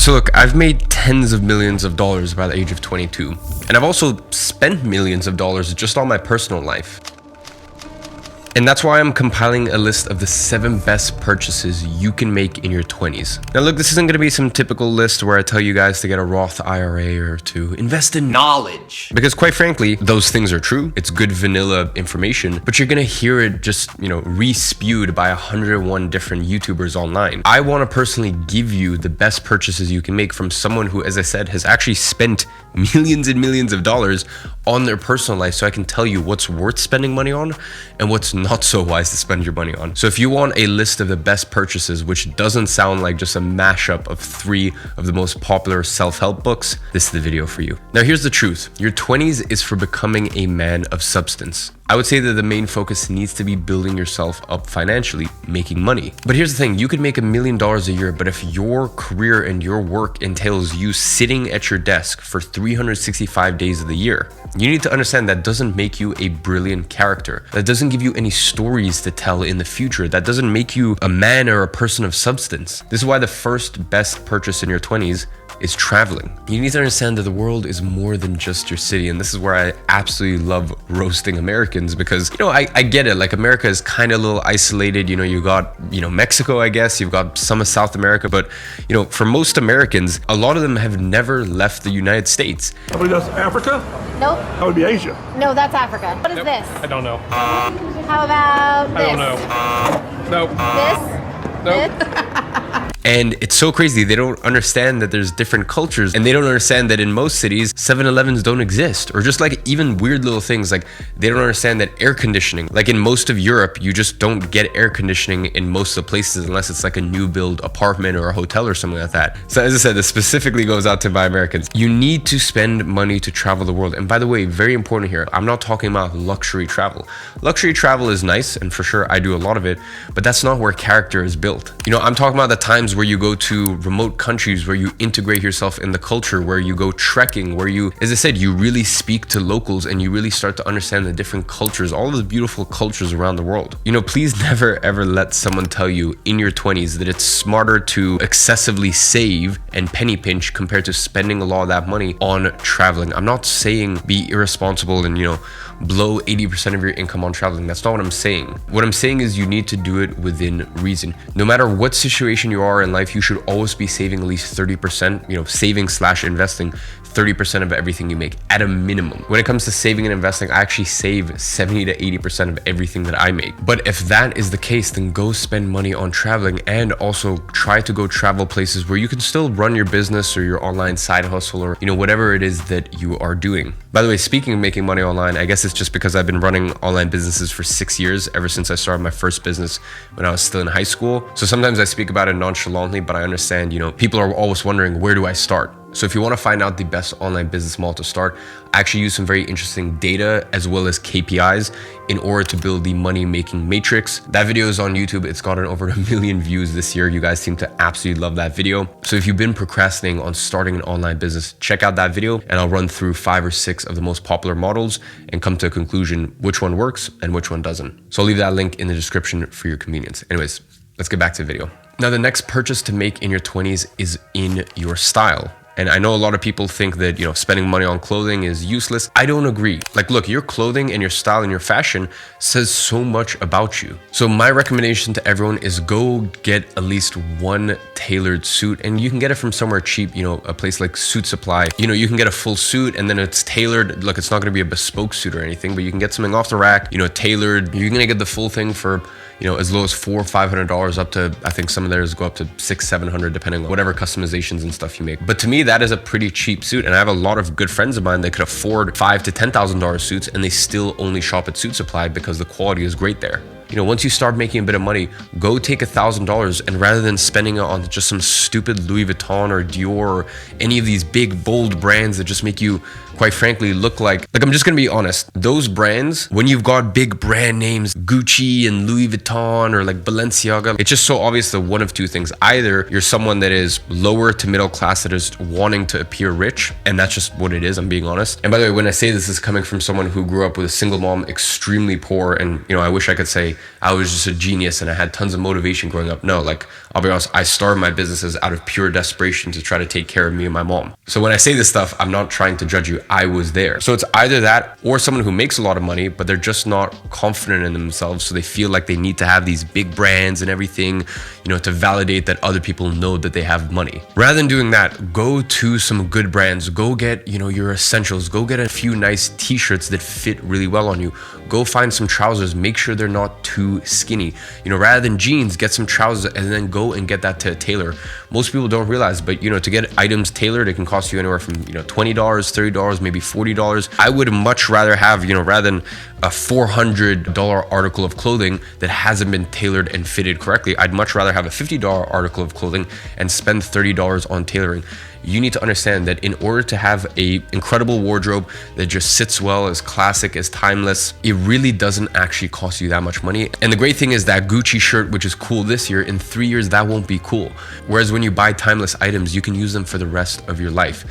So look, I've made tens of millions of dollars by the age of 22, and I've also spent millions of dollars just on my personal life. And that's why I'm compiling a list of the 7 best purchases you can make in your 20s. Now look, this isn't going to be some typical list where I tell you guys to get a Roth IRA or to invest in knowledge. Because quite frankly, those things are true. It's good vanilla information, but you're going to hear it just, re-spewed by 101 different YouTubers online. I want to personally give you the best purchases you can make from someone who, as I said, has actually spent millions and millions of dollars on their personal life, so I can tell you what's worth spending money on and what's not so wise to spend your money on. So if you want a list of the best purchases, which doesn't sound like just a mashup of 3 of the most popular self-help books, this is the video for you. Now here's the truth. Your 20s is for becoming a man of substance. I would say that the main focus needs to be building yourself up financially, making money. But here's the thing, you could make $1 million a year, but if your career and your work entails you sitting at your desk for 365 days of the year, you need to understand that doesn't make you a brilliant character. That doesn't give you any stories to tell in the future. That doesn't make you a man or a person of substance. This is why the first best purchase in your 20s is traveling. You need to understand that the world is more than just your city. And this is where I absolutely love roasting Americans because, I get it. Like America is kind of a little isolated. You got, Mexico, I guess. You've got some of South America. But, for most Americans, a lot of them have never left the United States. I believe that's Africa? Nope. That would be Asia. No, that's Africa. What is this? I don't know. How about this? I don't know. Nope. This? Nope. This? And it's so crazy. They don't understand that there's different cultures, and they don't understand that in most cities, 7-Elevens don't exist, or just like even weird little things. Like they don't understand that air conditioning, like in most of Europe, you just don't get air conditioning in most of the places unless it's like a new build apartment or a hotel or something like that. So as I said, this specifically goes out to my Americans. You need to spend money to travel the world. And by the way, very important here, I'm not talking about luxury travel. Luxury travel is nice, and for sure I do a lot of it, but that's not where character is built. I'm talking about the times where you go to remote countries, where you integrate yourself in the culture, where you go trekking, where you, as I said, you really speak to locals and you really start to understand the different cultures, all of the beautiful cultures around the world. Please never ever let someone tell you in your 20s that it's smarter to excessively save and penny pinch compared to spending a lot of that money on traveling. I'm not saying be irresponsible and, blow 80% of your income on traveling. That's not what I'm saying. What I'm saying is you need to do it within reason. No matter what situation you are in life, you should always be saving at least 30%, saving/investing 30% of everything you make at a minimum. When it comes to saving and investing, I actually save 70 to 80% of everything that I make. But if that is the case, then go spend money on traveling and also try to go travel places where you can still run your business or your online side hustle or, whatever it is that you are doing. By the way, speaking of making money online, I guess it's just because I've been running online businesses for 6 years, ever since I started my first business when I was still in high school. So sometimes I speak about it nonchalantly, but I understand, people are always wondering, where do I start? So if you want to find out the best online business model to start, I actually use some very interesting data as well as KPIs in order to build the money making matrix. That video is on YouTube. It's gotten over 1 million views this year. You guys seem to absolutely love that video. So if you've been procrastinating on starting an online business, check out that video and I'll run through 5 or 6 of the most popular models and come to a conclusion which one works and which one doesn't. So I'll leave that link in the description for your convenience. Anyways, let's get back to the video. Now, the next purchase to make in your 20s is in your style. And I know a lot of people think that, spending money on clothing is useless. I don't agree. Like, look, your clothing and your style and your fashion says so much about you. So my recommendation to everyone is go get at least one tailored suit, and you can get it from somewhere cheap, a place like Suit Supply. You can get a full suit and then it's tailored. Look, it's not going to be a bespoke suit or anything, but you can get something off the rack, tailored. You're going to get the full thing for, as low as $400 or $500 up to, I think some of theirs go up to $600-700 depending on whatever customizations and stuff you make. But to me, that is a pretty cheap suit, and I have a lot of good friends of mine that could afford $5,000 to $10,000 suits, and they still only shop at Suit Supply because the quality is great there. Once you start making a bit of money, go take $1,000 and rather than spending it on just some stupid Louis Vuitton or Dior or any of these big, bold brands that just make you quite frankly look like I'm just gonna be honest, those brands, when you've got big brand names, Gucci and Louis Vuitton or like Balenciaga, it's just so obvious that one of two things. Either you're someone that is lower to middle class that is wanting to appear rich, and that's just what it is, I'm being honest. And by the way, when I say this is coming from someone who grew up with a single mom, extremely poor, and I wish I could say I was just a genius and I had tons of motivation growing up. No, like, I'll be honest, I started my businesses out of pure desperation to try to take care of me and my mom. So when I say this stuff, I'm not trying to judge you. I was there. So it's either that or someone who makes a lot of money, but they're just not confident in themselves. So they feel like they need to have these big brands and everything, to validate that other people know that they have money. Rather than doing that, go to some good brands, go get, your essentials, go get a few nice t-shirts that fit really well on you. Go find some trousers, make sure they're not too skinny. Rather than jeans, get some trousers and then go and get that to a tailor. Most people don't realize, but to get items tailored, it can cost you anywhere from $20, $30, maybe $40. I would much rather have, rather than a $400 article of clothing that hasn't been tailored and fitted correctly, I'd much rather have a $50 article of clothing and spend $30 on tailoring. You need to understand that in order to have a incredible wardrobe that just sits well, is classic, is timeless, it really doesn't actually cost you that much money. And the great thing is that Gucci shirt, which is cool this year, in 3 years, that won't be cool. Whereas when you buy timeless items, you can use them for the rest of your life.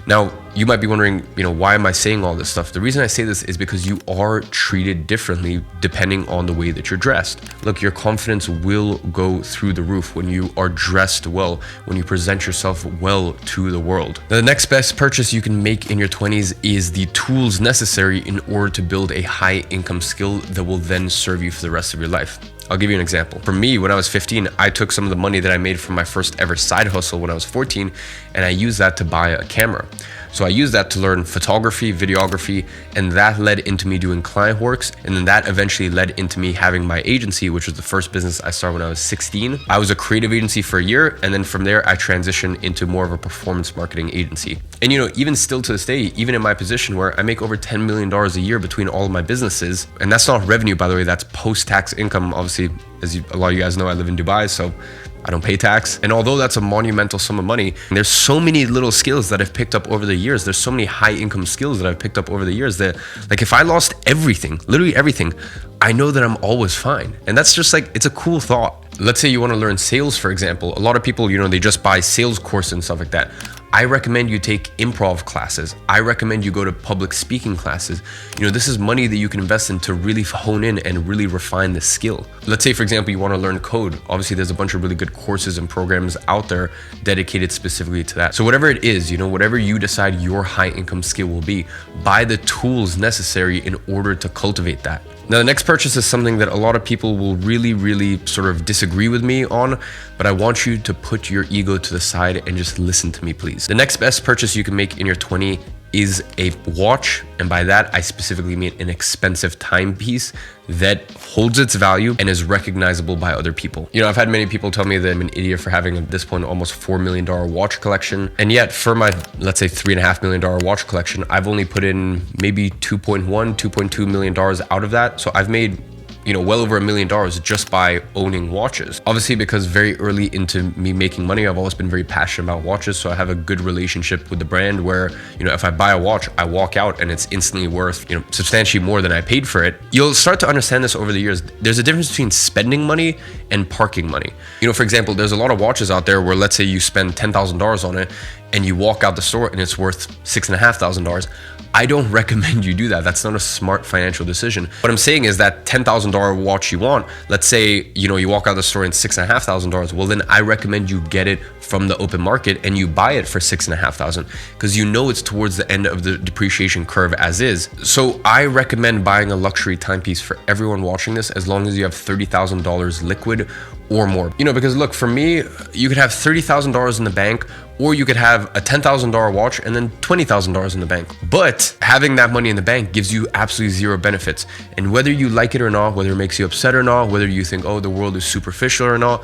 Now, you might be wondering, why am I saying all this stuff? The reason I say this is because you are treated differently depending on the way that you're dressed. Look, your confidence will go through the roof when you are dressed well, when you present yourself well to the world. Now, the next best purchase you can make in your 20s is the tools necessary in order to build a high income skill that will then serve you for the rest of your life. I'll give you an example. For me, when I was 15, I took some of the money that I made from my first ever side hustle when I was 14, and I used that to buy a camera. So I used that to learn photography, videography, and that led into me doing client works. And then that eventually led into me having my agency, which was the first business I started when I was 16. I was a creative agency for a year. And then from there, I transitioned into more of a performance marketing agency. And even still to this day, even in my position where I make over $10 million a year between all of my businesses, and that's not revenue, by the way, that's post-tax income. Obviously, a lot of you guys know, I live in Dubai, so I don't pay tax. And although that's a monumental sum of money, there's so many little skills that I've picked up over the years. There's so many high income skills that I've picked up over the years that, like, if I lost everything, literally everything, I know that I'm always fine. And that's just like, it's a cool thought. Let's say you want to learn sales, for example. A lot of people, they just buy sales courses and stuff like that. I recommend you take improv classes. I recommend you go to public speaking classes. This is money that you can invest in to really hone in and really refine the skill. Let's say, for example, you want to learn code. Obviously, there's a bunch of really good courses and programs out there dedicated specifically to that. So whatever it is, whatever you decide your high income skill will be, buy the tools necessary in order to cultivate that. Now, the next purchase is something that a lot of people will really, really sort of disagree with me on, but I want you to put your ego to the side and just listen to me, please. The next best purchase you can make in your 20s is a watch, and by that I specifically mean an expensive timepiece that holds its value and is recognizable by other people. I've had many people tell me that I'm an idiot for having at this point almost $4 million watch collection, and yet for my, let's say, $3.5 million watch collection, I've only put in maybe $2.2 million out of that. So I've made well over $1 million just by owning watches. Obviously, because very early into me making money, I've always been very passionate about watches. So I have a good relationship with the brand where, if I buy a watch, I walk out and it's instantly worth, substantially more than I paid for it. You'll start to understand this over the years. There's a difference between spending money and parking money. For example, there's a lot of watches out there where, let's say you spend $10,000 on it and you walk out the store and it's worth $6,500. I don't recommend you do that. That's not a smart financial decision. What I'm saying is that $10,000 watch you want, let's say, you walk out the store and $6,500. Well, then I recommend you get it from the open market and you buy it for $6,500 because it's towards the end of the depreciation curve as is. So I recommend buying a luxury timepiece for everyone watching this as long as you have $30,000 liquid or more. Because look, for me, you could have $30,000 in the bank, or you could have a $10,000 watch and then $20,000 in the bank. But having that money in the bank gives you absolutely zero benefits. And whether you like it or not, whether it makes you upset or not, whether you think, oh, the world is superficial or not,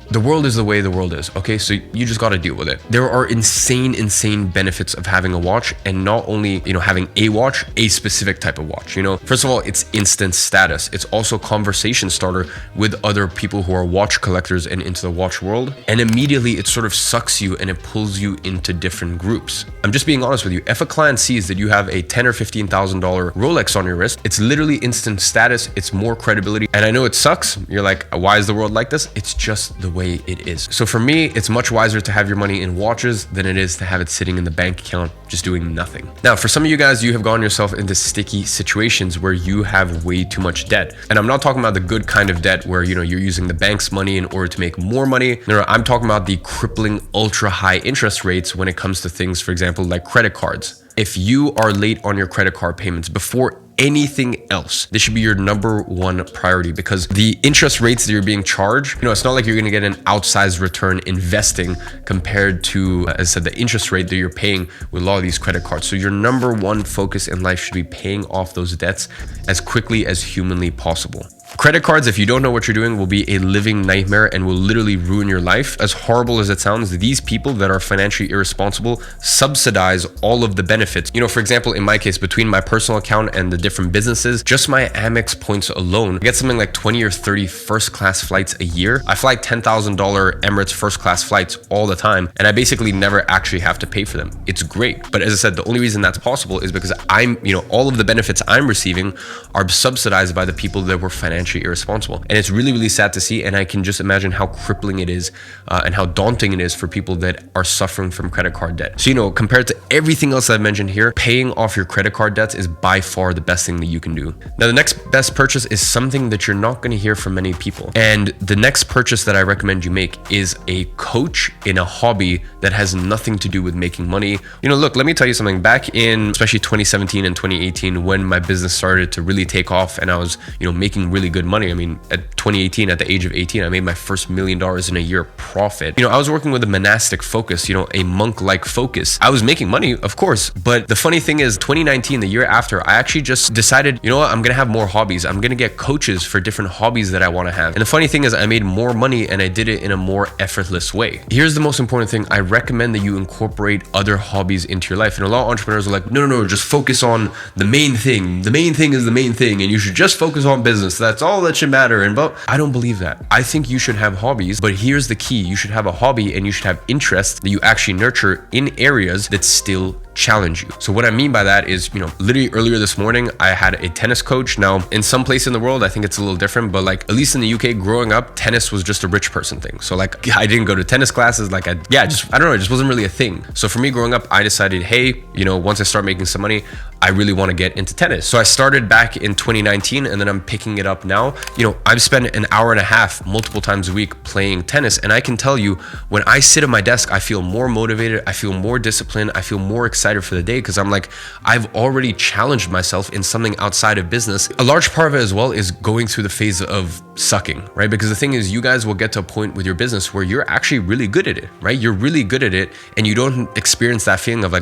The world is the way the world is, okay? So you just gotta deal with it. There are insane benefits of having a watch, and not only, having a watch, a specific type of watch, First of all, it's instant status. It's also conversation starter with other people who are watch collectors and into the watch world. And immediately it sort of sucks you and it pulls you into different groups. I'm just being honest with you. If a client sees that you have a $10,000 or $15,000 Rolex on your wrist, it's literally instant status. It's more credibility. And I know it sucks. You're like, why is the world like this? It's just the way it is. So for me, it's much wiser to have your money in watches than it is to have it sitting in the bank account just doing nothing. Now, for some of you guys, you have gotten yourself into sticky situations where you have way too much debt. And I'm not talking about the good kind of debt where, you're using the bank's money in order to make more money. No, I'm talking about the crippling ultra high interest rates when it comes to things, for example, like credit cards. If you are late on your credit card payments before anything else, this should be your number one priority, because the interest rates that you're being charged, it's not like you're going to get an outsized return investing compared to, as I said, the interest rate that you're paying with a lot of these credit cards. So your number one focus in life should be paying off those debts as quickly as humanly possible. Credit cards, if you don't know what you're doing, will be a living nightmare and will literally ruin your life. As horrible as it sounds, these people that are financially irresponsible subsidize all of the benefits. For example, in my case, between my personal account and the different businesses, just my Amex points alone, I get something like 20 or 30 first class flights a year. I fly $10,000 Emirates first class flights all the time, and I basically never actually have to pay for them. It's great. But as I said, the only reason that's possible is because all of the benefits I'm receiving are subsidized by the people that were financially irresponsible. And it's really sad to see, and I can just imagine how crippling it is and how daunting it is for people that are suffering from credit card debt. So compared to everything else I've mentioned here, paying off your credit card debts is by far the best thing that you can do. Now, the next best purchase is something that you're not going to hear from many people, and the next purchase that I recommend you make is a coach in a hobby that has nothing to do with making money. Look, let me tell you something. Back in especially 2017 and 2018, when my business started to really take off and I was making really good money. At 2018, at the age of 18, I made my first $1 million in a year profit. I was working with a monastic focus, a monk-like focus. I was making money, of course, but the funny thing is 2019, the year after, I actually just decided, I'm going to have more hobbies. I'm going to get coaches for different hobbies that I want to have. And the funny thing is I made more money and I did it in a more effortless way. Here's the most important thing. I recommend that you incorporate other hobbies into your life. And a lot of entrepreneurs are like, no, just focus on the main thing. The main thing is the main thing, and you should just focus on business. That's all that should matter. But I don't believe that. I think you should have hobbies, but here's the key. You should have a hobby and you should have interests that you actually nurture in areas that still challenge you. So what I mean by that is, literally earlier this morning, I had a tennis coach. Now, in some place in the world, I think it's a little different, but at least in the UK, growing up, tennis was just a rich person thing. So I didn't go to tennis classes. I don't know, it just wasn't really a thing. So for me growing up, I decided, hey, once I start making some money, I really want to get into tennis. So I started back in 2019, and then I'm picking it up now. I've spent an hour and a half multiple times a week playing tennis. And I can tell you, when I sit at my desk, I feel more motivated. I feel more disciplined. I feel more excited for the day, because I'm like, I've already challenged myself in something outside of business. A large part of it as well is going through the phase of sucking, right? Because the thing is, you guys will get to a point with your business where you're actually really good at it, right? You're really good at it, and you don't experience that feeling of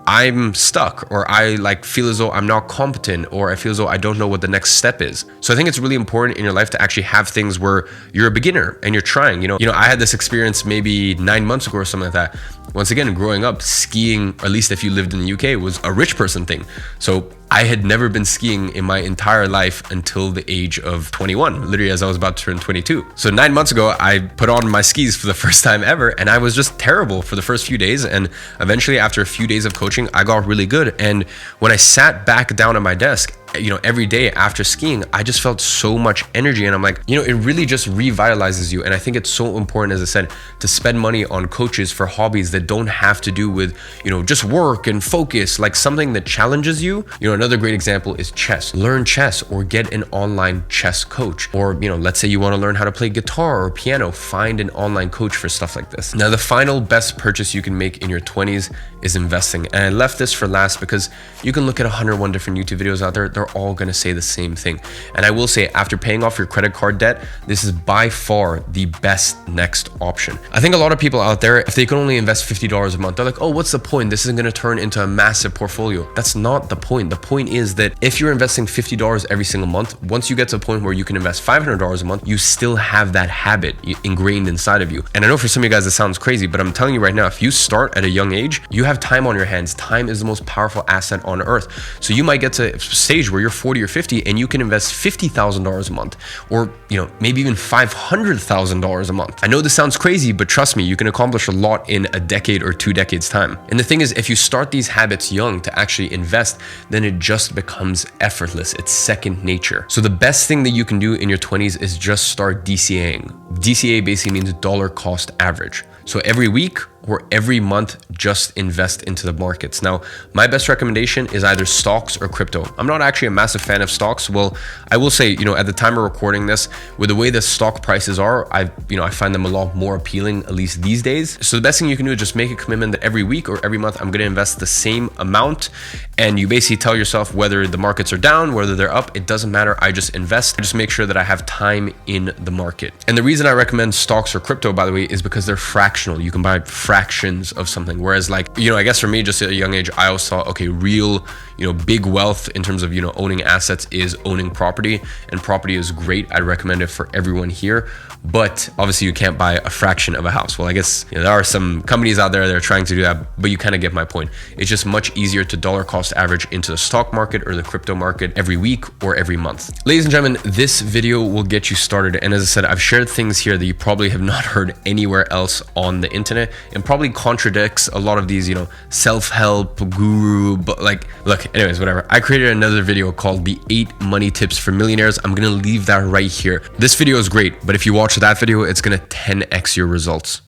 I'm stuck, or I feel as though I'm not competent, or I feel as though I don't know what the next step is. So I think it's really important in your life to actually have things where you're a beginner and you're trying. I had this experience maybe 9 months ago or something like that. Once again, growing up, skiing, at least if you lived in the UK, was a rich person thing. So I had never been skiing in my entire life until the age of 21, literally as I was about to turn 22. So 9 months ago, I put on my skis for the first time ever, and I was just terrible for the first few days. And eventually, after a few days of coaching, I got really good. And when I sat back down at my desk, every day after skiing, I just felt so much energy. And I'm like, it really just revitalizes you. And I think it's so important, as I said, to spend money on coaches for hobbies that don't have to do with, just work and focus, something that challenges you. Another great example is chess. Learn chess, or get an online chess coach. Or, let's say you want to learn how to play guitar or piano, find an online coach for stuff like this. Now, the final best purchase you can make in your 20s is investing. And I left this for last because you can look at 101 different YouTube videos out there. They're they're all gonna say the same thing. And I will say, after paying off your credit card debt, this is by far the best next option. I think a lot of people out there, if they can only invest $50 a month, they're like, oh, what's the point? This isn't gonna turn into a massive portfolio. That's not the point. The point is that if you're investing $50 every single month, once you get to a point where you can invest $500 a month, you still have that habit ingrained inside of you. And I know for some of you guys, this sounds crazy, but I'm telling you right now, if you start at a young age, you have time on your hands. Time is the most powerful asset on earth. So you might get to a stage where you're 40 or 50 and you can invest $50,000 a month, or maybe even $500,000 a month. I know this sounds crazy, but trust me, you can accomplish a lot in a decade or 2 decades time. And the thing is, if you start these habits young to actually invest, then it just becomes effortless. It's second nature. So the best thing that you can do in your 20s is just start DCAing. DCA basically means dollar cost average. So every week or every month, just invest into the markets. Now, my best recommendation is either stocks or crypto. I'm not actually a massive fan of stocks. Well, I will say, at the time of recording this, with the way the stock prices are, I find them a lot more appealing, at least these days. So the best thing you can do is just make a commitment that every week or every month, I'm gonna invest the same amount. And you basically tell yourself whether the markets are down, whether they're up, it doesn't matter. I just invest. I just make sure that I have time in the market. And the reason I recommend stocks or crypto, by the way, is because they're fractional. You can buy fractions of something. Whereas I guess for me, just at a young age, I always thought, okay, real, big wealth in terms of, owning assets is owning property, and property is great. I'd recommend it for everyone here. But obviously you can't buy a fraction of a house. Well, I guess there are some companies out there that are trying to do that, but you kind of get my point. It's just much easier to dollar cost average into the stock market or the crypto market every week or every month. Ladies and gentlemen, this video will get you started. And as I said, I've shared things here that you probably have not heard anywhere else on the internet, and probably contradicts a lot of these, self-help guru, but look, anyways, whatever. I created another video called the 8 money tips for millionaires. I'm gonna leave that right here. This video is great, but if you watch that video, it's gonna 10x your results.